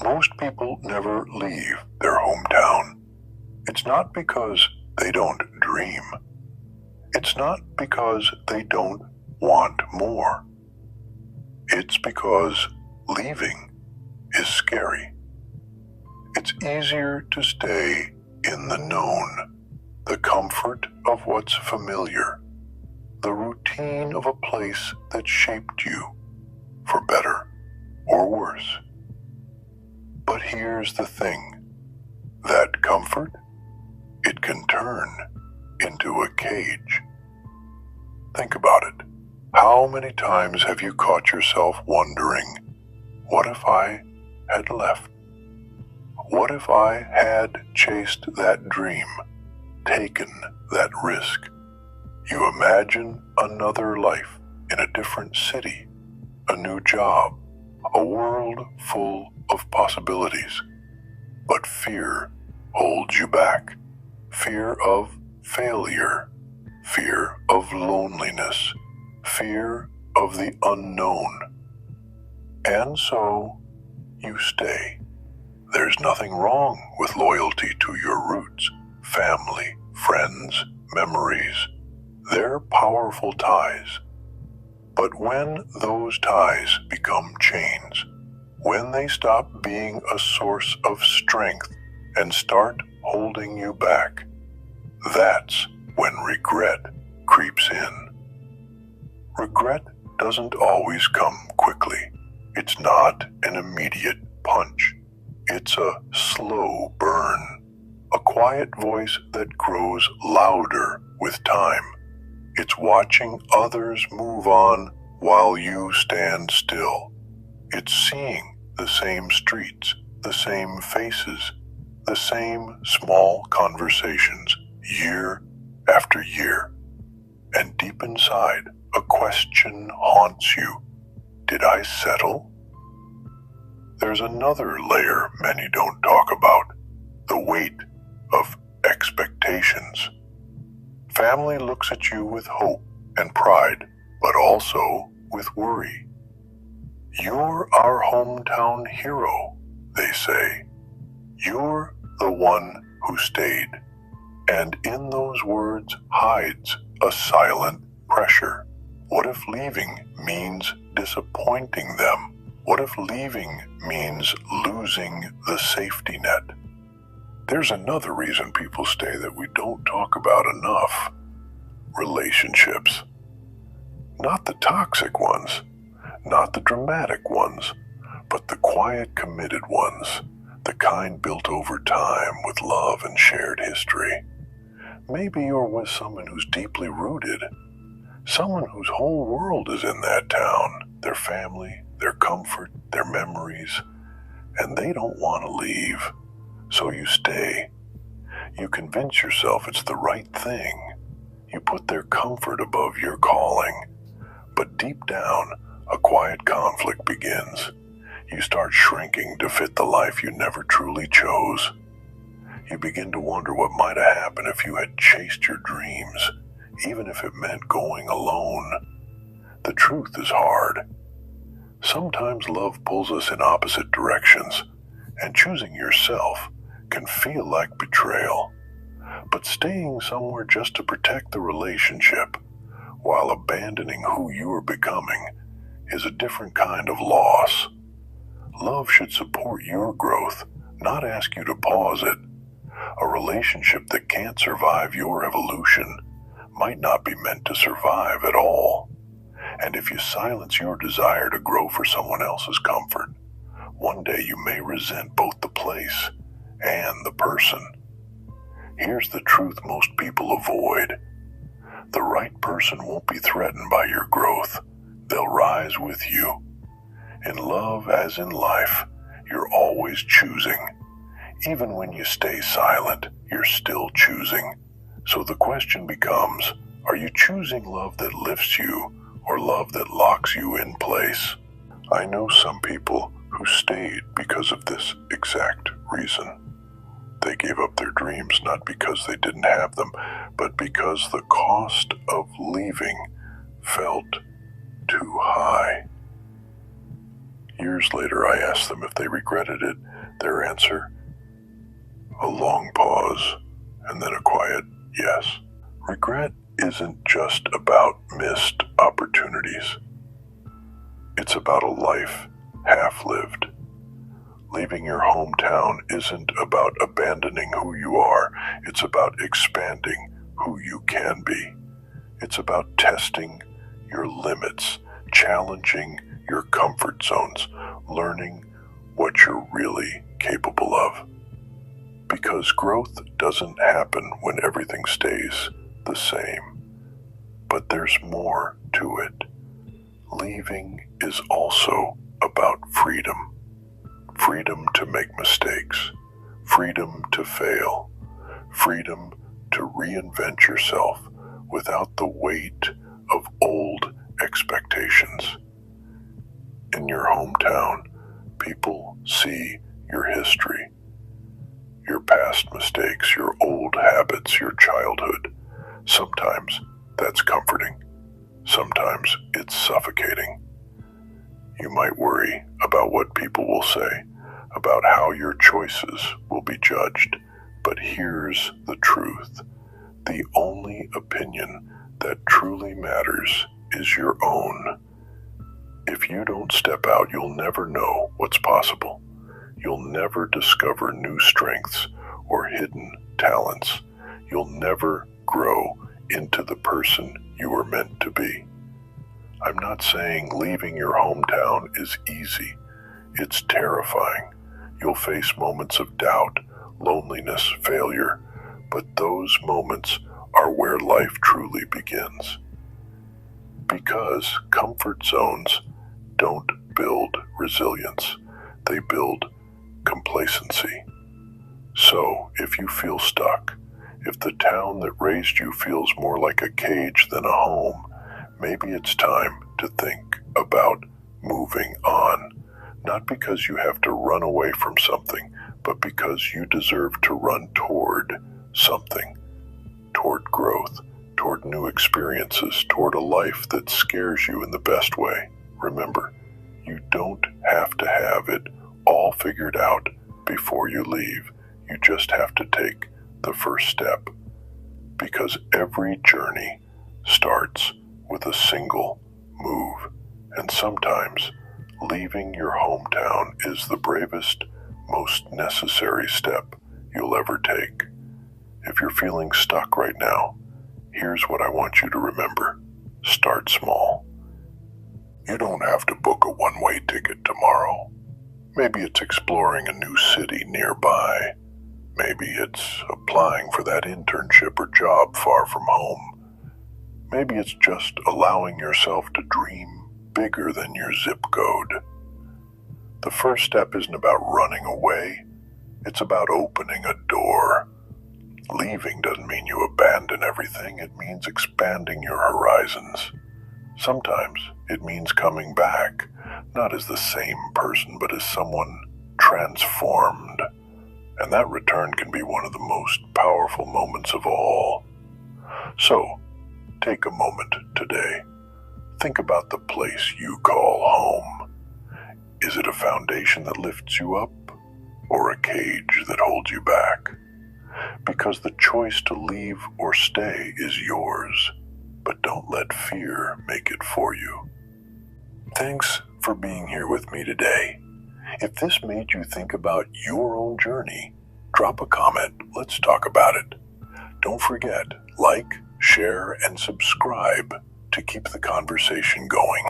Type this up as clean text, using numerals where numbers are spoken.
Most people never leave their hometown. It's not because they don't dream. It's not because they don't want more. It's because leaving is scary. It's easier to stay in the known, the comfort of what's familiar, the routine of a place that shaped you, for better or worse. But here's the thing, that comfort, it can turn into a cage. Think about it. How many times have you caught yourself wondering, what if I had left? What if I had chased that dream, taken that risk? You imagine another life in a different city, a new job, a world full of possibilities. But fear holds you back. Fear of failure, fear of loneliness, fear of the unknown. And so you stay. There's nothing wrong with loyalty to your roots, family, friends, memories. They're powerful ties. But when those ties become chains, when they stop being a source of strength and start holding you back, that's when regret creeps in. Regret doesn't always come quickly. It's not an immediate punch. It's a slow burn, a quiet voice that grows louder with time. It's watching others move on while you stand still. It's seeing the same streets, the same faces, the same small conversations year after year. And deep inside, a question haunts you. Did I settle? There's another layer many don't talk about, the weight of expectations. Family looks at you with hope and pride, but also with worry. You're our hometown hero, they say. You're the one who stayed. And in those words hides a silent pressure. What if leaving means disappointing them? What if leaving means losing the safety net? There's another reason people stay that we don't talk about enough. Relationships. Not the toxic ones, not the dramatic ones, but the quiet, committed ones, the kind built over time with love and shared history. Maybe you're with someone who's deeply rooted, someone whose whole world is in that town, their family, their comfort, their memories, and they don't want to leave, so you stay. You convince yourself it's the right thing. You put their comfort above your calling. But deep down, a quiet conflict begins. You start shrinking to fit the life you never truly chose. You begin to wonder what might have happened if you had chased your dreams, even if it meant going alone. The truth is hard. Sometimes love pulls us in opposite directions, and choosing yourself can feel like betrayal. But staying somewhere just to protect the relationship, while abandoning who you are becoming, is a different kind of loss. Love should support your growth, not ask you to pause it. A relationship that can't survive your evolution might not be meant to survive at all. And if you silence your desire to grow for someone else's comfort, one day you may resent both the place and the person. Here's the truth most people avoid. The right person won't be threatened by your growth. They'll rise with you. In love, as in life, you're always choosing. Even when you stay silent, you're still choosing. So the question becomes, are you choosing love that lifts you or love that locks you in place? I know some people who stayed because of this exact reason. They gave up their dreams not because they didn't have them, but because the cost of leaving felt too high. Years later, I asked them if they regretted it. Their answer, a long pause, and then a quiet yes. Regret isn't just about missed opportunities. It's about a life half-lived. Leaving your hometown isn't about abandoning who you are. It's about expanding who you can be. It's about testing your limits, challenging your comfort zones, learning what you're really capable of. Because growth doesn't happen when everything stays the same. But there's more to it. Leaving is also about freedom. Freedom to make mistakes. Freedom to fail. Freedom to reinvent yourself without the weight of old expectations. In your hometown, people see your history, your past mistakes, your old habits, your childhood. Sometimes that's comforting. Sometimes it's suffocating. You might worry about what people will say, about how your choices will be judged. But here's the truth. The only opinion that truly matters is your own. If you don't step out, you'll never know what's possible. You'll never discover new strengths or hidden talents. You'll never grow into the person you were meant to be. I'm not saying leaving your hometown is easy. It's terrifying. You'll face moments of doubt, loneliness, failure, but those moments are where life truly begins. Because comfort zones don't build resilience, they build complacency. So, if you feel stuck, if the town that raised you feels more like a cage than a home, maybe it's time to think about moving on. Not because you have to run away from something, but because you deserve to run toward something. Toward growth, toward new experiences, toward a life that scares you in the best way. Remember, you don't have to have it all figured out before you leave. You just have to take the first step. Because every journey starts with a single move. And sometimes leaving your hometown is the bravest, most necessary step you'll ever take. If you're feeling stuck right now, here's what I want you to remember. Start small. You don't have to book a one-way ticket tomorrow. Maybe it's exploring a new city nearby. Maybe it's applying for that internship or job far from home. Maybe it's just allowing yourself to dream bigger than your zip code. The first step isn't about running away. It's about opening a door. Leaving doesn't mean you abandon everything. It means expanding your horizons. Sometimes it means coming back, not as the same person, but as someone transformed. And that return can be one of the most powerful moments of all. So, take a moment today. Think about the place you call home. Is it a foundation that lifts you up, or a cage that holds you back? Because the choice to leave or stay is yours, but don't let fear make it for you. Thanks for being here with me today. If this made you think about your own journey, drop a comment. Let's talk about it. Don't forget, like, share, and subscribe to keep the conversation going.